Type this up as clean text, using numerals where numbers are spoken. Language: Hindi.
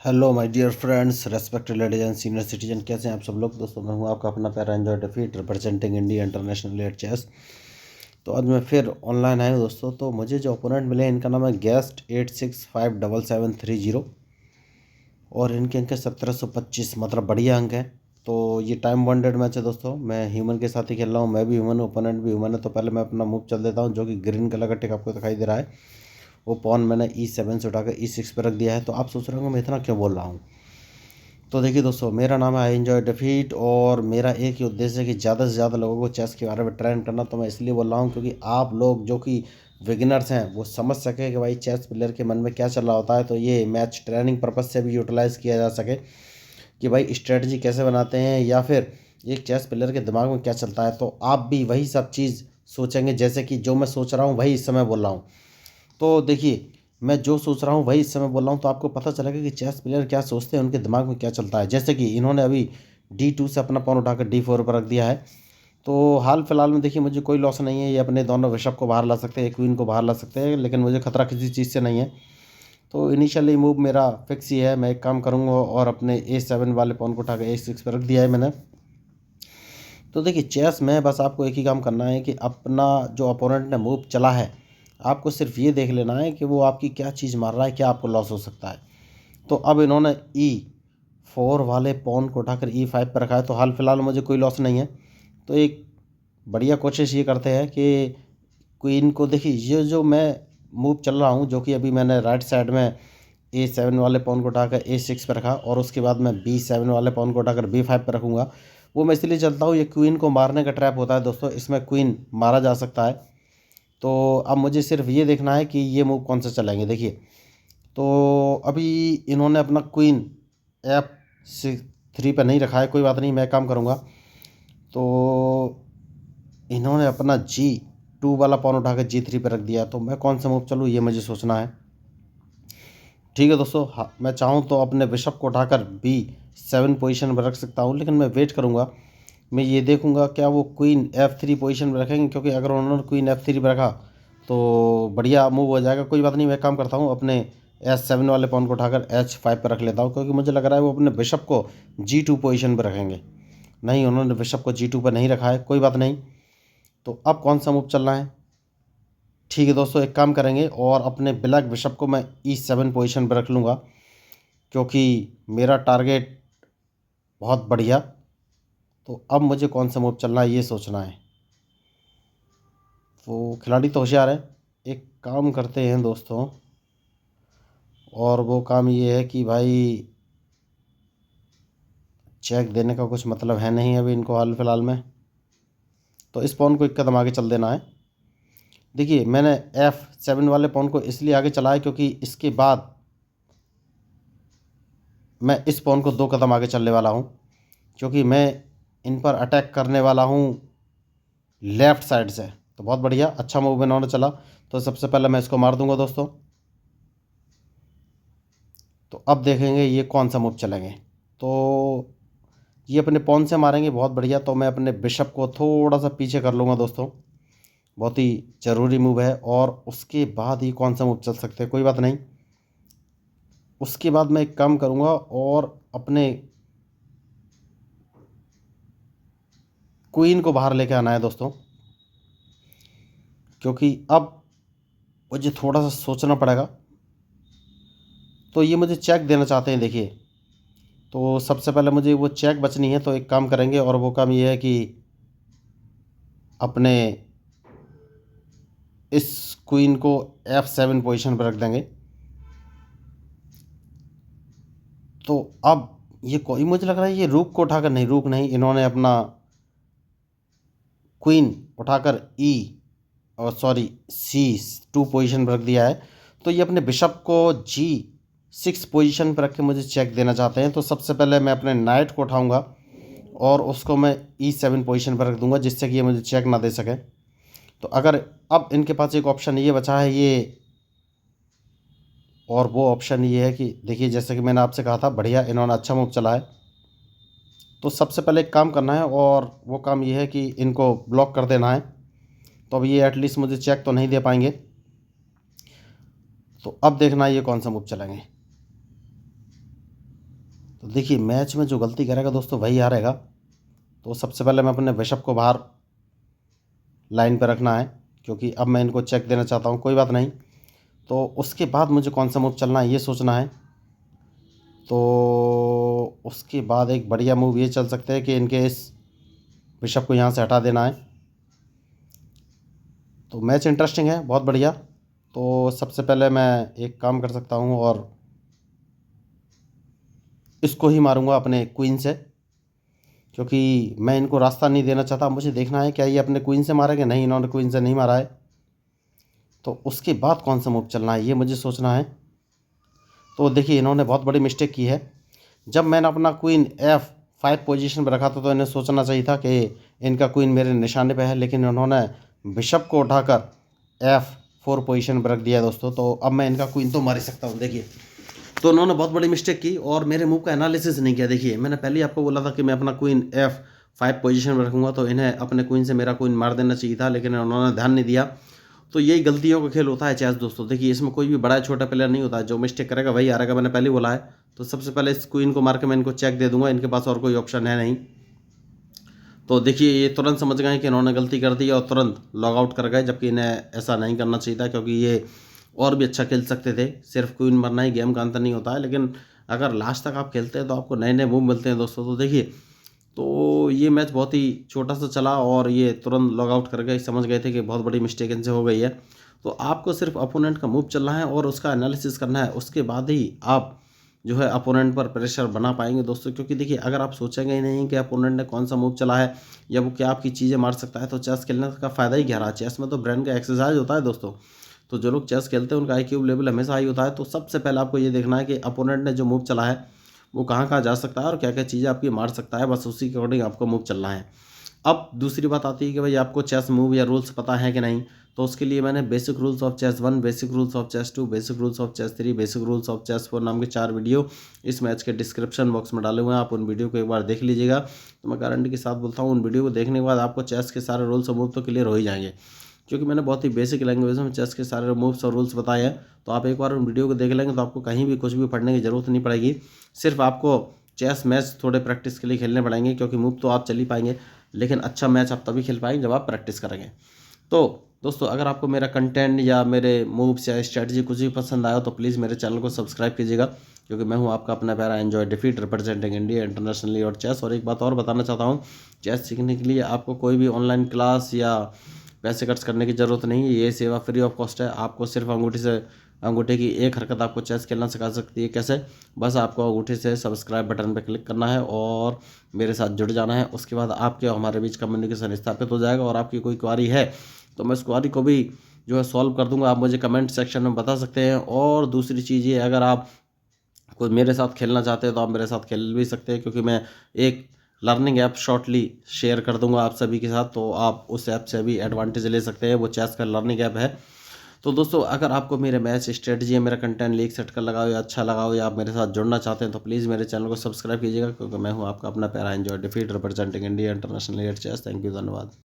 Hello my dear friends, respected ladies and senior citizen, कैसे हैं आप सब लोग। दोस्तों मैं हूं आपका अपना प्यारा enjoy defeat representing India international at chess. तो आज मैं फिर ऑनलाइन आया हूं दोस्तों। तो मुझे जो ओपोनेंट मिले इनका नाम है गेस्ट 86577730 और इनके अंक 1725, मतलब बढ़िया अंक है। तो ये टाइम बाउंडेड मैच है दोस्तों। मैं ह्यूमन के साथ ही खेल रहा हूँ, मैं भी ह्यूमन हूँ, ओपोनेंट भी ह्यूमन है। तो पहले मैं अपना मूव चल देता हूँ, जो कि ग्रीन कलर का टिक आपको दिखाई दे रहा है। वो पॉन मैंने E7 से उठाकर E6 पर रख दिया है। तो आप सोच रहे होंगे मैं इतना क्यों बोल रहा हूँ। तो देखिए दोस्तों, मेरा नाम है आई एंजॉय डिफीट और मेरा एक ही उद्देश्य है कि ज़्यादा से ज़्यादा लोगों को चेस के बारे में ट्रेन करना। तो मैं इसलिए बोल रहा हूँ क्योंकि आप लोग जो कि बिगिनर्स हैं वो समझ सके कि भाई चेस प्लेयर के मन में क्या चल रहा होता है। तो ये मैच ट्रेनिंग पर्पज़ से भी यूटिलाइज़ किया जा सके कि भाई स्ट्रेटजी कैसे बनाते हैं या फिर एक चेस प्लेयर के दिमाग में क्या चलता है। तो आप भी वही सब चीज़ सोचेंगे, जैसे कि जो मैं सोच रहा हूँ वही इस समय बोल रहा हूँ। तो देखिए, मैं जो सोच रहा हूँ वही इस समय बोल रहा हूँ, तो आपको पता चलेगा कि चेस प्लेयर क्या सोचते हैं, उनके दिमाग में क्या चलता है। जैसे कि इन्होंने अभी D2 से अपना पॉन उठाकर D4 पर रख दिया है। तो हाल फिलहाल में देखिए, मुझे कोई लॉस नहीं है। ये अपने दोनों बिशप को बाहर ला सकते हैं, क्वीन को बाहर ला सकते हैं, लेकिन मुझे खतरा किसी चीज़ से नहीं है। तो इनिशियली मूव मेरा फिक्स ही है। मैं एक काम करूँगा और अपने A7 वाले पॉन को उठाकर A6 पर रख दिया है मैंने। तो देखिए, चेस में बस आपको एक ही काम करना है कि अपना जो अपोनेंट ने मूव चला है, आपको सिर्फ ये देख लेना है कि वो आपकी क्या चीज़ मार रहा है, क्या आपको लॉस हो सकता है। तो अब इन्होंने E4 वाले पॉन को उठाकर E5 पर रखा है। तो हाल फिलहाल मुझे कोई लॉस नहीं है। तो एक बढ़िया कोशिश ये करते हैं कि क्वीन को, देखिए ये जो मैं मूव चल रहा हूँ, जो कि अभी मैंने राइट साइड में A7 वाले पॉन को उठाकर A6 पर रखा और उसके बाद मैं B7 वाले पॉन को उठाकर B5 पर रखूँगा। वो मैं इसलिए चलता हूँ, ये क्वीन को मारने का ट्रैप होता है दोस्तों, इसमें क्वीन मारा जा सकता है। तो अब मुझे सिर्फ ये देखना है कि ये मूव कौन सा चलेंगे। देखिए, तो अभी इन्होंने अपना क्वीन F3 पर नहीं रखा है, कोई बात नहीं, मैं काम करूँगा। तो इन्होंने अपना G2 वाला पॉन उठाकर G3 पर रख दिया। तो मैं कौन सा मूव चलूँ, ये मुझे सोचना है। ठीक है दोस्तों, हाँ, मैं चाहूँ तो अपने बिशप को उठाकर B7 पोजीशन पर रख सकता हूँ, लेकिन मैं वेट करूँगा। मैं ये देखूँगा क्या वो क्वीन F3 पोजीशन पर रखेंगे, क्योंकि अगर उन्होंने क्वीन F3 पर रखा तो बढ़िया मूव हो जाएगा। कोई बात नहीं, मैं काम करता हूँ, अपने S7 वाले पॉन को उठाकर H5 पर रख लेता हूँ, क्योंकि मुझे लग रहा है वो अपने बिशप को G2 पोजीशन पर रखेंगे। नहीं, उन्होंने बिशप को G2 पर नहीं रखा है, कोई बात नहीं। तो अब कौन सा मूव चलना है। ठीक है दोस्तों, एक काम करेंगे और अपने ब्लैक बिशप को मैं E7 पोजीशन पर रख लूँगा, क्योंकि मेरा टारगेट बहुत बढ़िया। तो अब मुझे कौन सा मूव चलना है ये सोचना है। वो खिलाड़ी तो होशियार है। एक काम करते हैं दोस्तों, और वो काम ये है कि भाई चेक देने का कुछ मतलब है नहीं अभी इनको हाल फिलहाल में। तो इस पॉन को एक कदम आगे चल देना है। देखिए, मैंने F7 वाले पॉन को इसलिए आगे चलाया क्योंकि इसके बाद मैं इस पॉन को 2 कदम आगे चलने वाला हूँ, क्योंकि मैं इन पर अटैक करने वाला हूँ लेफ़्ट साइड से। तो बहुत बढ़िया, अच्छा मूव इन्होंने चला। तो सबसे पहले मैं इसको मार दूंगा दोस्तों। तो अब देखेंगे ये कौन सा मूव चलेंगे। तो ये अपने पॉन से मारेंगे, बहुत बढ़िया। तो मैं अपने बिशप को थोड़ा सा पीछे कर लूँगा दोस्तों, बहुत ही ज़रूरी मूव है। और उसके बाद ही कौन सा मूव चल सकते हैं, कोई बात नहीं। उसके बाद मैं एक काम करूँगा और अपने क्वीन को बाहर लेके आना है दोस्तों, क्योंकि अब मुझे थोड़ा सा सोचना पड़ेगा। तो ये मुझे चेक देना चाहते हैं, देखिए। तो सबसे पहले मुझे वो चेक बचनी है। तो एक काम करेंगे और वो काम ये है कि अपने इस क्वीन को F7 पोजीशन पर रख देंगे। तो अब ये कोई, मुझे लग रहा है ये रूक को उठाकर, नहीं रूक नहीं, इन्होंने अपना क्वीन उठाकर C2 पोजीशन पर रख दिया है। तो ये अपने बिशप को G6 पोजीशन पर रख के मुझे चेक देना चाहते हैं। तो सबसे पहले मैं अपने नाइट को उठाऊंगा और उसको मैं E7 पोजीशन पर रख दूंगा, जिससे कि ये मुझे चेक ना दे सके। तो अगर अब इनके पास एक ऑप्शन ये बचा है, ये, और वो ऑप्शन ये है कि देखिए, जैसे कि मैंने आपसे कहा था, बढ़िया इन्होंने अच्छा मूव चला है। तो सबसे पहले एक काम करना है और वो काम ये है कि इनको ब्लॉक कर देना है। तो अब ये एटलीस्ट मुझे चेक तो नहीं दे पाएंगे। तो अब देखना है ये कौन सा मूव चलेंगे। तो देखिए मैच में जो गलती करेगा दोस्तों वही हारेगा। तो सबसे पहले मैं अपने बिशप को बाहर लाइन पे रखना है, क्योंकि अब मैं इनको चेक देना चाहता हूँ। कोई बात नहीं, तो उसके बाद मुझे कौन सा मूव चलना है ये सोचना है। तो उसके बाद एक बढ़िया मूव ये चल सकते हैं कि इनके इस बिशप को यहाँ से हटा देना है। तो मैच इंटरेस्टिंग है, बहुत बढ़िया। तो सबसे पहले मैं एक काम कर सकता हूँ और इसको ही मारूंगा अपने क्वीन से, क्योंकि मैं इनको रास्ता नहीं देना चाहता। मुझे देखना है क्या ये अपने क्वीन से मारेंगे। नहीं, इन्होंने क्वीन से नहीं मारा है। तो उसके बाद कौन सा मूव चलना है ये मुझे सोचना है। तो देखिए इन्होंने बहुत बड़ी मिस्टेक की है। जब मैंने अपना क्वीन F5 पोजीशन पर रखा था तो इन्हें सोचना चाहिए था कि इनका क्वीन मेरे निशाने पे है, लेकिन इन्होंने बिशप को उठाकर F4 पोजीशन पर रख दिया है दोस्तों। तो अब मैं इनका क्वीन तो मार ही सकता हूँ। देखिए तो उन्होंने बहुत बड़ी मिस्टेक की और मेरे मूव का एनालिसिस नहीं किया। देखिए मैंने पहले ही आपको बोला था कि मैं अपना क्वीन F5 पोजीशन में रखूँगा, तो इन्हें अपने क्वीन से मेरा क्वीन मार देना चाहिए था, लेकिन उन्होंने ध्यान नहीं दिया। तो यही गलतियों का खेल होता है चेस दोस्तों। देखिए इसमें कोई भी बड़ा छोटा प्लेयर नहीं होता है, जो मिस्टेक करेगा वही हारेगा, मैंने पहले ही बोला है। तो सबसे पहले इस क्वीन को मार के मैं इनको चेक दे दूंगा, इनके पास और कोई ऑप्शन है नहीं। तो देखिए ये तुरंत समझ गए कि इन्होंने गलती कर दी और तुरंत लॉग आउट कर गए, जबकि इन्हें ऐसा नहीं करना चाहिए था, क्योंकि ये और भी अच्छा खेल सकते थे। सिर्फ क्वीन मरना ही गेम का अंत नहीं होता है, लेकिन अगर लास्ट तक आप खेलते हैं तो आपको नए नए मूव मिलते हैं दोस्तों। तो देखिए तो ये मैच बहुत ही छोटा सा चला और ये तुरंत लॉग आउट कर गए, समझ गए थे कि बहुत बड़ी मिस्टेक इनसे हो गई है। तो आपको सिर्फ अपोनेंट का मूव चलना है और उसका एनालिसिस करना है, उसके बाद ही आप जो है अपोनेंट पर प्रेशर बना पाएंगे दोस्तों। क्योंकि देखिए अगर आप सोचेंगे ही नहीं कि अपोनेंट ने कौन सा मूव चला है या वो क्या आपकी चीज़ें मार सकता है, तो चेस खेलने का फ़ायदा ही क्या रहा। चेस में तो ब्रेन का एक्सरसाइज होता है दोस्तों। तो जो लोग चेस खेलते हैं उनका IQ लेवल हमेशा हाई होता है। तो सबसे पहले आपको ये देखना है कि अपोनेंट ने जो मूव चला है वो कहाँ कहाँ जा सकता है और क्या क्या चीज़ें आपकी मार सकता है, बस उसी के अकॉर्डिंग आपको मूव चलना है। अब दूसरी बात आती है कि भाई आपको चेस मूव या रूल्स पता है कि नहीं। तो उसके लिए मैंने basic rules of chess 1, basic rules of chess 2, basic rules of chess 3, basic rules of chess 4 नाम के 4 वीडियो इस मैच के डिस्क्रिप्शन बॉक्स में डाले हुए हैं। आप उन वीडियो को एक बार देख लीजिएगा। तो मैं गारंटी के साथ बोलता हूँ उन वीडियो को देखने के बाद आपको चेस के सारे रूल्स और मूव तो क्लियर हो ही जाएंगे, क्योंकि मैंने बहुत ही बेसिक लैंग्वेज में चेस के सारे मूव्स और रूल्स बताए हैं। तो आप एक बार उन वीडियो को देख लेंगे तो आपको कहीं भी कुछ भी पढ़ने की ज़रूरत नहीं पड़ेगी। सिर्फ आपको चेस मैच थोड़े प्रैक्टिस के लिए खेलने पड़ेंगे, क्योंकि मूव तो आप चल ही पाएंगे, लेकिन अच्छा मैच आप तभी खेल पाएंगे जब आप प्रैक्टिस करेंगे। तो दोस्तों अगर आपको मेरा कंटेंट या मेरे मूव्स या स्ट्रेटजी कुछ भी पसंद आया तो प्लीज़ मेरे चैनल को सब्सक्राइब कीजिएगा, क्योंकि मैं हूं आपका अपना प्यारा enjoy defeat representing India internationally और चेस। और एक बात और बताना चाहता हूं, चेस सीखने के लिए आपको कोई भी ऑनलाइन क्लास या पैसे खर्च करने की ज़रूरत नहीं है। ये सेवा फ्री ऑफ कॉस्ट है। आपको सिर्फ अंगूठे की एक हरकत आपको चेस खेलना सिखा सकती है। कैसे? बस आपको अंगूठे से सब्सक्राइब बटन पर क्लिक करना है और मेरे साथ जुड़ जाना है। उसके बाद आपके हमारे बीच कम्युनिकेशन स्थापित हो जाएगा और आपकी कोई क्वारी है तो मैं उस क्वारी को भी जो है सॉल्व कर दूंगा। आप मुझे कमेंट सेक्शन में बता सकते हैं। और दूसरी चीज़ ये, अगर आप कोई मेरे साथ खेलना चाहते हैं तो आप मेरे साथ खेल भी सकते हैं, क्योंकि मैं एक लर्निंग ऐप शॉर्टली शेयर कर दूंगा आप सभी के साथ, तो आप उस ऐप से भी एडवांटेज ले सकते हैं। वो चेस का लर्निंग ऐप है। तो दोस्तों अगर आपको मेरे मैच स्ट्रेटजी मेरा कंटेंट लीक सेट कर लगाओ या अच्छा लगाओ या आप मेरे साथ जुड़ना चाहते हैं तो प्लीज़ मेरे चैनल को सब्सक्राइब कीजिएगा, क्योंकि मैं हूं आपका अपना प्यारा enjoy defeat representing India international chess. Thank you, धन्यवाद।